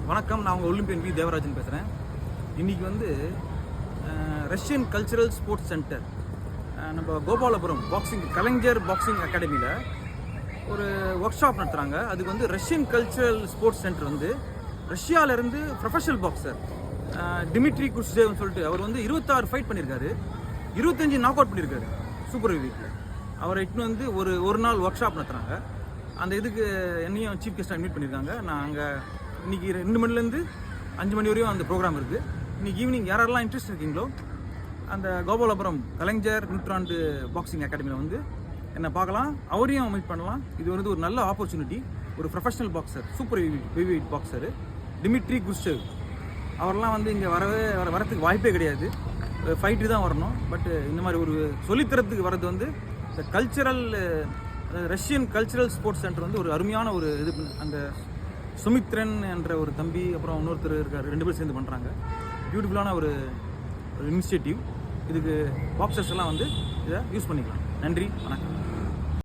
வணக்கம், நான் உங்கள் ஒலிம்பியன் வி தேவராஜன் பேசுகிறேன். இன்றைக்கி வந்து ரஷ்யன் கல்ச்சுரல் ஸ்போர்ட்ஸ் சென்டர் நம்ம கோபாலபுரம் கலைஞர் பாக்ஸிங் அகாடமியில் ஒரு ஒர்க் ஷாப் நடத்துகிறாங்க. அதுக்கு வந்து ரஷ்யன் கல்ச்சுரல் ஸ்போர்ட்ஸ் சென்டர் வந்து ரஷ்யாவிலேருந்து ப்ரொஃபஷனல் பாக்ஸர் டிமிட்ரி குர்ஸ்டேவ்னு சொல்லிட்டு அவர் வந்து 26 ஃபைட் பண்ணியிருக்காரு, 25 நாக் அவுட் பண்ணியிருக்காரு சூப்பர் வீக்கில். அவரை இட்டுன்னு வந்து ஒரு நாள் ஒர்க் ஷாப் நடத்துகிறாங்க. அந்த இதுக்கு என்னையும் சீஃப் கெஸ்ட்டாக இன்வைட் பண்ணியிருக்காங்க. நான் அங்கே இன்றைக்கி 2 மணிலேருந்து 5 மணி வரையும் அந்த ப்ரோக்ராம் இருக்குது. இன்றைக்கி ஈவினிங் யாரெல்லாம் இன்ட்ரெஸ்ட் இருக்கீங்களோ அந்த கோபாலபுரம் கலைஞர் நூற்றாண்டு பாக்ஸிங் அகாடமியில் வந்து என்னை பார்க்கலாம், அவரையும் மீட் பண்ணலாம். இது வந்து ஒரு நல்ல ஆப்பர்ச்சுனிட்டி. ஒரு professional boxer, super heavyweight boxer Dmitry குர்ஸ்டேவ் அவரெல்லாம் வந்து இங்கே வரத்துக்கு வாய்ப்பே கிடையாது. ஃபைட்டு தான் வரணும். பட் இந்த மாதிரி ஒரு சொல்லித்தரத்துக்கு வர்றது வந்து இந்த cultural Russian cultural sports centre வந்து ஒரு அருமையான ஒரு இது. அந்த சுமித்ரன் என்ற ஒரு தம்பி, அப்புறம் இன்னொருத்தர் இருக்கார், 2 பேர் சேர்ந்து பண்ணுறாங்க. பியூட்டிஃபுல்லான ஒரு இனிஷியேட்டிவ். இதுக்கு பாக்ஸர்ஸ் எல்லாம் வந்து இதை யூஸ் பண்ணிக்கலாம். நன்றி, வணக்கம்.